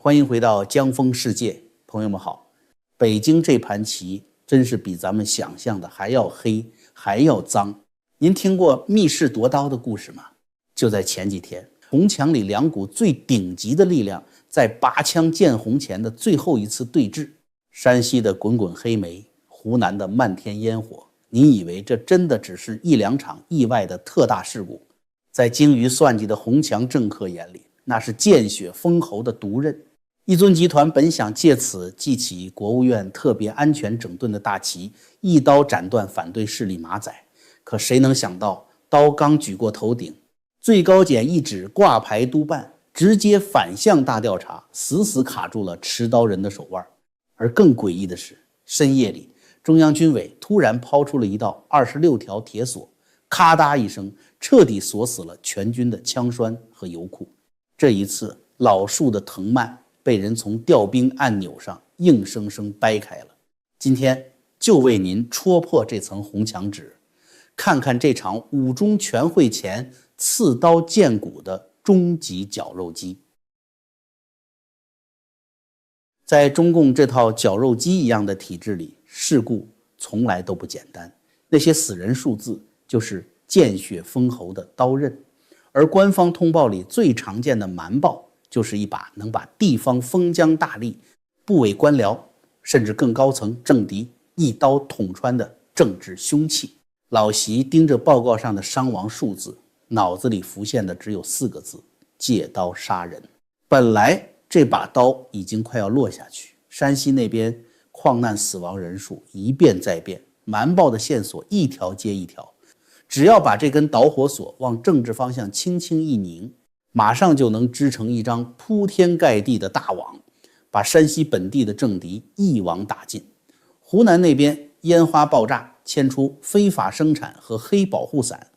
欢迎回到江峰世界，朋友们好。北京这盘棋真是比咱们想象的还要黑，还要脏。您听过密室夺刀的故事吗？就在前几天，红墙里两股最顶级的力量在拔枪见红前的最后一次对峙。山西的滚滚黑煤，湖南的漫天烟火，你以为这真的只是一两场意外的特大事故？在精于算计的红墙政客眼里，那是见血封喉的毒刃。一尊集团本想借此记起国务院特别安全整顿的大旗，一刀斩断反对势力马仔，可谁能想到刀刚举过头顶，最高检一指挂牌督办，直接反向大调查，死死卡住了持刀人的手腕。而更诡异的是，深夜里中央军委突然抛出了一道26条铁锁，咔嗒一声彻底锁死了全军的枪栓和油库。这一次老树的藤蔓被人从调兵按钮上硬生生掰开了。今天就为您戳破这层红墙纸，看看这场五中全会前刺刀见骨的终极绞肉机。在中共这套绞肉机一样的体制里，事故从来都不简单，那些死人数字就是见血封喉的刀刃，而官方通报里最常见的瞒报，就是一把能把地方封疆大吏、部委官僚甚至更高层政敌一刀捅穿的政治凶器。老习盯着报告上的伤亡数字，脑子里浮现的只有4个字：借刀杀人。本来这把刀已经快要落下去，山西那边矿难死亡人数一变再变，瞒报的线索一条接一条，只要把这根导火索往政治方向轻轻一拧，马上就能织成一张铺天盖地的大网，把山西本地的政敌一网打尽。湖南那边烟花爆炸，牵出非法生产和黑保护伞，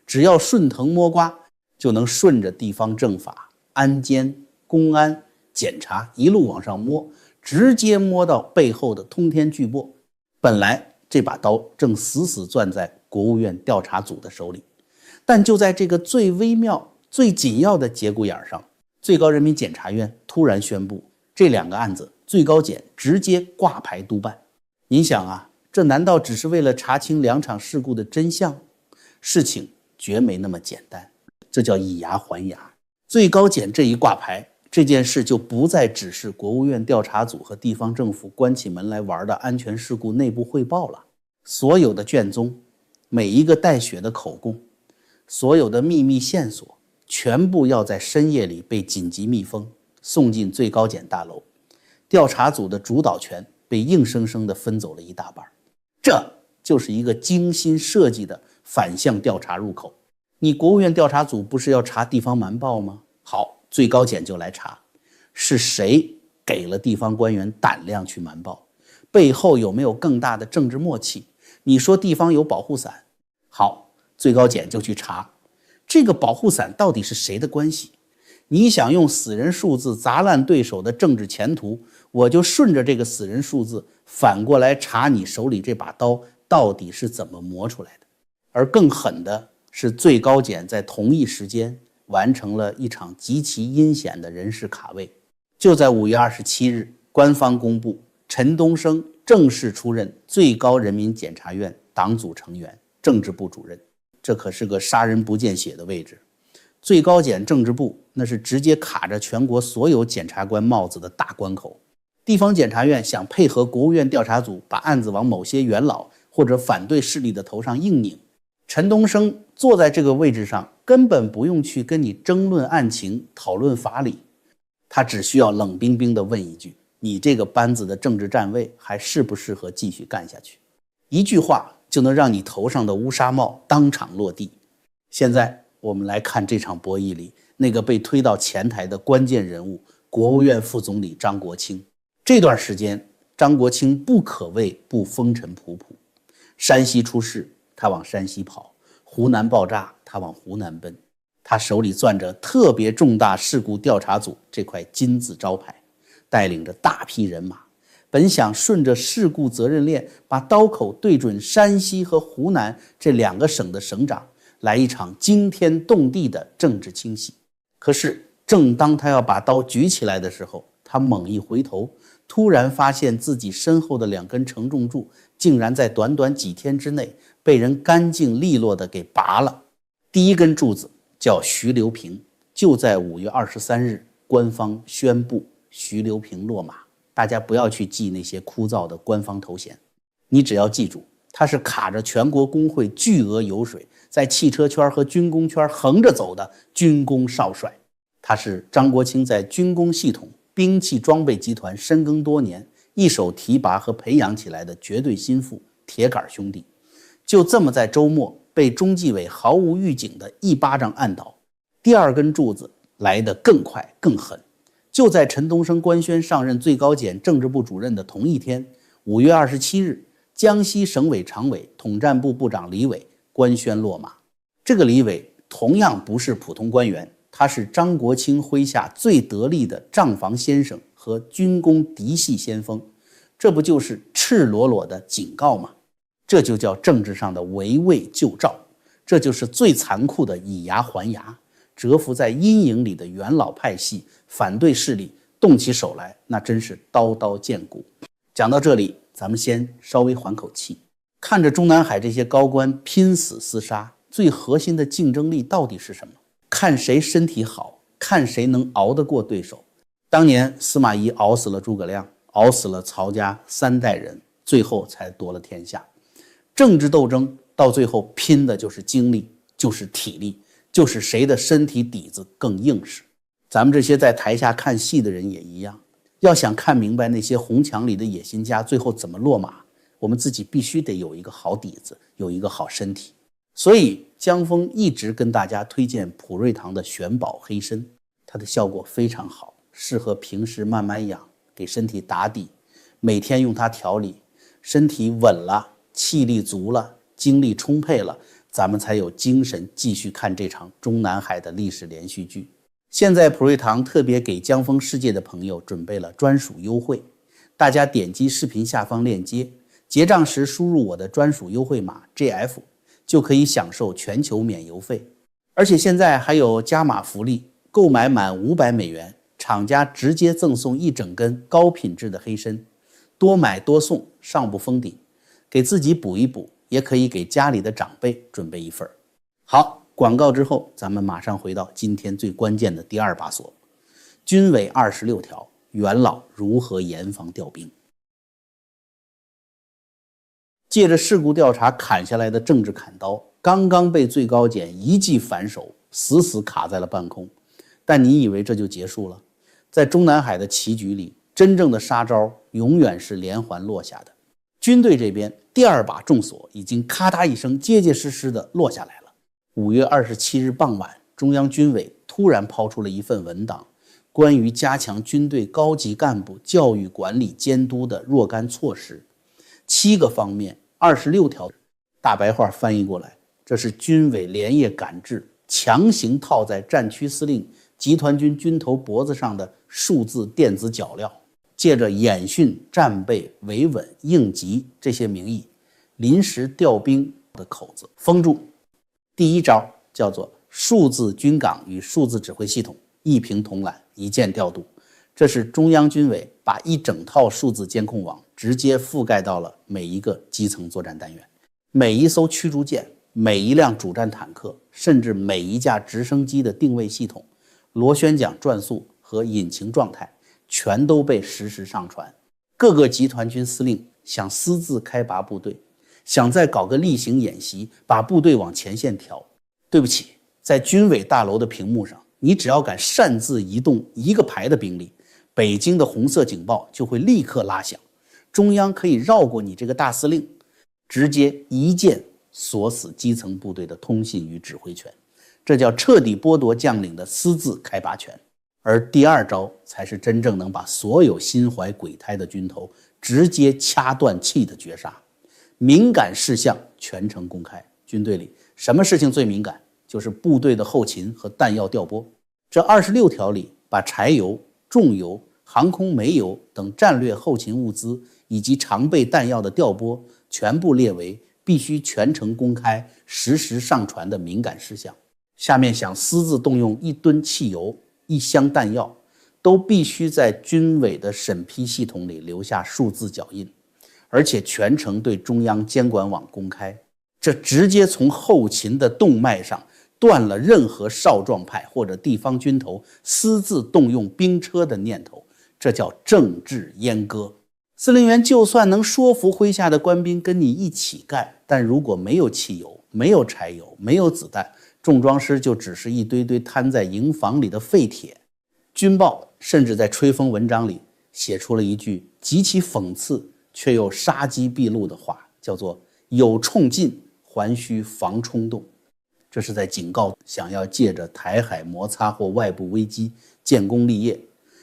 只要顺藤摸瓜，就能顺着地方政法、安监、公安、检察一路往上摸，直接摸到背后的通天巨擘。本来这把刀正死死攥在国务院调查组的手里，但就在这个最微妙最紧要的节骨眼上，最高人民检察院突然宣布，这2个案子最高检直接挂牌督办。您想啊，这难道只是为了查清2场事故的真相？事情绝没那么简单，这叫以牙还牙。最高检这一挂牌，这件事就不再只是国务院调查组和地方政府关起门来玩的安全事故内部汇报了。所有的卷宗，每一个带血的口供，所有的秘密线索，全部要在深夜里被紧急密封，送进最高检大楼。调查组的主导权被硬生生地分走了一大半。这就是一个精心设计的反向调查入口。你国务院调查组不是要查地方瞒报吗？好，最高检就来查，是谁给了地方官员胆量去瞒报？背后有没有更大的政治默契？你说地方有保护伞，好，最高检就去查，这个保护伞到底是谁的关系？你想用死人数字砸烂对手的政治前途，我就顺着这个死人数字反过来查你手里这把刀到底是怎么磨出来的。而更狠的是，最高检在同一时间完成了一场极其阴险的人事卡位。就在5月27日，官方公布陈东升正式出任最高人民检察院党组成员、政治部主任。这可是个杀人不见血的位置。最高检政治部那是直接卡着全国所有检察官帽子的大关口。地方检察院想配合国务院调查组把案子往某些元老或者反对势力的头上硬拧，陈东升坐在这个位置上，根本不用去跟你争论案情、讨论法理，他只需要冷冰冰地问一句：你这个班子的政治站位还适不适合继续干下去？一句话就能让你头上的乌纱帽当场落地。现在我们来看这场博弈里那个被推到前台的关键人物，国务院副总理张国清。这段时间张国清不可谓不风尘仆仆，山西出事他往山西跑，湖南爆炸他往湖南奔，他手里攥着特别重大事故调查组这块金字招牌，带领着大批人马，本想顺着事故责任链把刀口对准山西和湖南这2个省的省长，来一场惊天动地的政治清洗。可是正当他要把刀举起来的时候，他猛一回头，突然发现自己身后的2根承重柱竟然在短短几天之内被人干净利落地给拔了。第一根柱子叫徐留平，就在5月23日，官方宣布徐留平落马。大家不要去记那些枯燥的官方头衔，你只要记住，他是卡着全国工会巨额油水，在汽车圈和军工圈横着走的军工少帅。他是张国清在军工系统、兵器装备集团深耕多年，一手提拔和培养起来的绝对心腹、铁杆兄弟。就这么在周末被中纪委毫无预警的一巴掌按倒。第二根柱子来得更快更狠，就在陈东升官宣上任最高检政治部主任的同一天，5月27日，江西省委常委、统战部部长李伟官宣落马。这个李伟同样不是普通官员，他是张国清麾下最得力的账房先生和军工嫡系先锋，这不就是赤裸裸的警告吗？这就叫政治上的围魏救赵，这就是最残酷的以牙还牙。蛰伏在阴影里的元老派系反对势力动起手来，那真是刀刀见骨。讲到这里，咱们先稍微缓口气，看着中南海这些高官拼死厮杀，最核心的竞争力到底是什么？看谁身体好，看谁能熬得过对手。当年司马懿熬死了诸葛亮，熬死了曹家3代人，最后才夺了天下。政治斗争到最后拼的就是精力，就是体力，就是谁的身体底子更硬实。咱们这些在台下看戏的人也一样，要想看明白那些红墙里的野心家最后怎么落马，我们自己必须得有一个好底子，有一个好身体。所以江峰一直跟大家推荐普瑞堂的玄宝黑参，它的效果非常好，适合平时慢慢养，给身体打底，每天用它调理，身体稳了，气力足了，精力充沛了，咱们才有精神继续看这场中南海的历史连续剧。现在普瑞堂特别给江峰世界的朋友准备了专属优惠，大家点击视频下方链接，结账时输入我的专属优惠码 GF， 就可以享受全球免邮费。而且现在还有加码福利，购买满$500，厂家直接赠送1整根高品质的黑参，多买多送，上不封顶，给自己补一补，也可以给家里的长辈准备一份。好，广告之后，咱们马上回到今天最关键的第2把锁，军委26条，元老如何严防调兵。借着事故调查砍下来的政治砍刀，刚刚被最高检一记反手死死卡在了半空。但你以为这就结束了？在中南海的棋局里，真正的杀招永远是连环落下的。军队这边第2把重锁已经咔嗒一声结结实实的落下来了。5月27日傍晚，中央军委突然抛出了一份文档，关于加强军队高级干部教育管理监督的若干措施，7个方面，26条，大白话翻译过来，这是军委连夜赶制，强行套在战区司令、集团军军头脖子上的数字电子脚镣，借着演训、战备、维稳、应急这些名义，临时调兵的口子封住。第1招叫做数字军岗与数字指挥系统一平统揽，一键调度。这是中央军委把一整套数字监控网直接覆盖到了每一个基层作战单元，每一艘驱逐舰，每一辆主战坦克，甚至每一架直升机的定位系统、螺旋桨转速和引擎状态全都被实时上传。各个集团军司令想私自开拔部队，想再搞个例行演习，把部队往前线调，对不起，在军委大楼的屏幕上，你只要敢擅自移动一个排的兵力，北京的红色警报就会立刻拉响，中央可以绕过你这个大司令，直接一键锁死基层部队的通信与指挥权，这叫彻底剥夺将领的私自开拔权。而第2招才是真正能把所有心怀鬼胎的军头直接掐断气的绝杀。敏感事项全程公开，军队里什么事情最敏感？就是部队的后勤和弹药调拨。这26条里把柴油、重油、航空煤油等战略后勤物资以及常备弹药的调拨全部列为必须全程公开、实时上传的敏感事项。下面想私自动用1吨汽油、1箱弹药，都必须在军委的审批系统里留下数字脚印，而且全程对中央监管网公开。这直接从后勤的动脉上断了任何少壮派或者地方军头私自动用兵车的念头，这叫政治阉割。司令员就算能说服麾下的官兵跟你一起干，但如果没有汽油、没有柴油、没有子弹，重装师就只是一堆堆摊在营房里的废铁。军报甚至在吹风文章里写出了一句极其讽刺却又杀机毕露的话，叫做有冲劲还需防冲动。这是在警告想要借着台海摩擦或外部危机建功立业，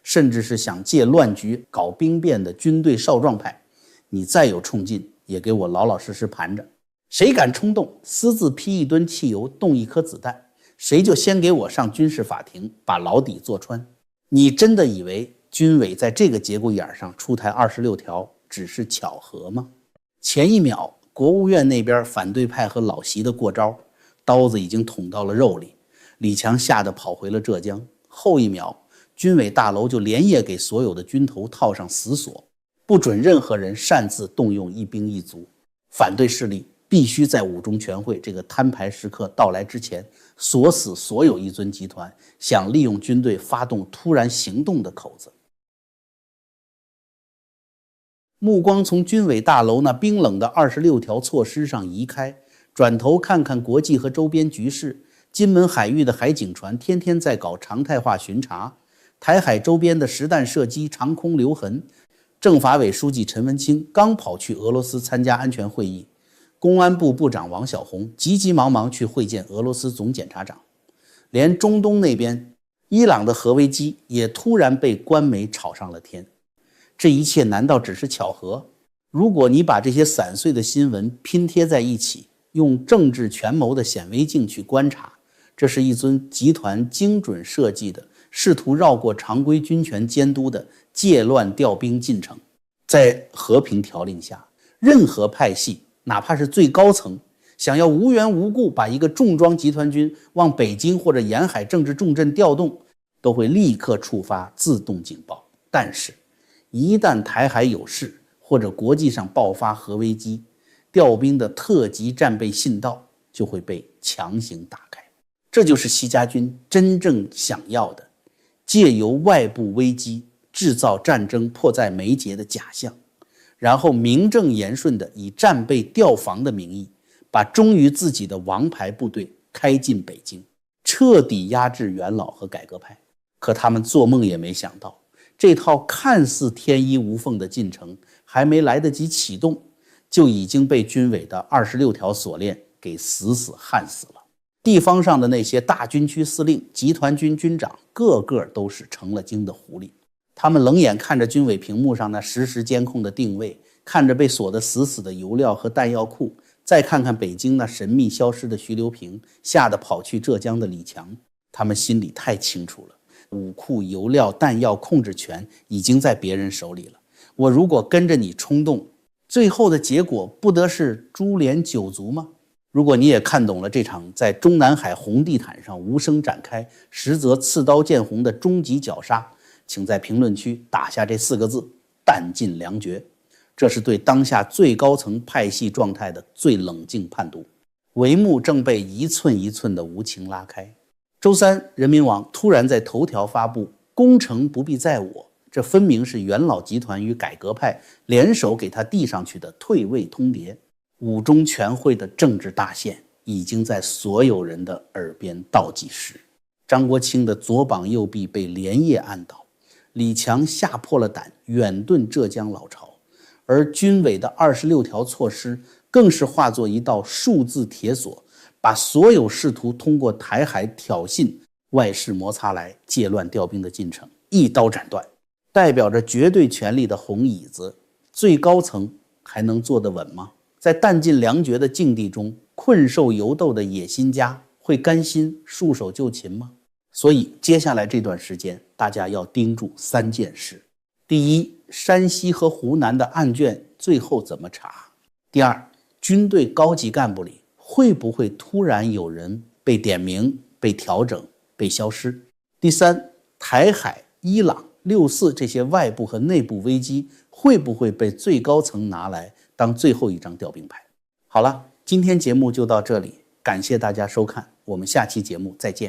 甚至是想借乱局搞兵变的军队少壮派，你再有冲劲也给我老老实实盘着，谁敢冲动私自批一吨汽油动一颗子弹，谁就先给我上军事法庭把牢底坐穿。你真的以为军委在这个节骨眼上出台26条只是巧合吗？前一秒国务院那边反对派和老习的过招，刀子已经捅到了肉里，李强吓得跑回了浙江。后一秒军委大楼就连夜给所有的军头套上死锁，不准任何人擅自动用一兵一卒，反对势力必须在五中全会这个摊牌时刻到来之前锁死所有一尊集团想利用军队发动突然行动的口子。目光从军委大楼那冰冷的26条措施上移开，转头看看国际和周边局势。金门海域的海警船天天在搞常态化巡查，台海周边的实弹射击长空留痕。政法委书记陈文清刚跑去俄罗斯参加安全会议，公安部部长王小洪急急忙忙去会见俄罗斯总检察长。连中东那边伊朗的核危机也突然被官媒炒上了天。这一切难道只是巧合？如果你把这些散碎的新闻拼贴在一起，用政治权谋的显微镜去观察，这是一尊集团精准设计的试图绕过常规军权监督的借乱调兵进程。在和平条令下，任何派系哪怕是最高层想要无缘无故把一个重装集团军往北京或者沿海政治重镇调动，都会立刻触发自动警报。但是一旦台海有事或者国际上爆发核危机，调兵的特级战备信道就会被强行打开。这就是习家军真正想要的，借由外部危机制造战争迫在眉睫的假象，然后名正言顺地以战备调防的名义，把忠于自己的王牌部队开进北京，彻底压制元老和改革派。可他们做梦也没想到，这套看似天衣无缝的进程还没来得及启动，就已经被军委的26条锁链给死死焊死了。地方上的那些大军区司令、集团军军长，个个都是成了精的狐狸。他们冷眼看着军委屏幕上那实时监控的定位，看着被锁得死死的油料和弹药库，再看看北京那神秘消失的徐留平，吓得跑去浙江的李强，他们心里太清楚了，武库、油料、弹药控制权已经在别人手里了。我如果跟着你冲动，最后的结果不得是株连九族吗？如果你也看懂了这场在中南海红地毯上无声展开，实则刺刀见红的终极绞杀，请在评论区打下这4个字：弹尽粮绝。这是对当下最高层派系状态的最冷静判读。帷幕正被一寸一寸的无情拉开。周三，人民网突然在头条发布攻城不必在我，这分明是元老集团与改革派联手给他递上去的退位通牒。五中全会的政治大线已经在所有人的耳边倒计时。张国清的左膀右臂被连夜按倒，李强吓破了胆远遁浙江老巢，而军委的26条措施更是化作一道数字铁锁，把所有试图通过台海挑衅外事摩擦来借乱调兵的进程一刀斩断。代表着绝对权力的红椅子，最高层还能坐得稳吗？在弹尽粮绝的境地中，困兽犹斗的野心家会甘心束手就擒吗？所以接下来这段时间，大家要盯住3件事。第一，山西和湖南的案卷最后怎么查？第二，军队高级干部里会不会突然有人被点名、被调整、被消失？第三，台海、伊朗 6·4这些外部和内部危机会不会被最高层拿来当最后一张调兵牌？好了，今天节目就到这里，感谢大家收看，我们下期节目再见。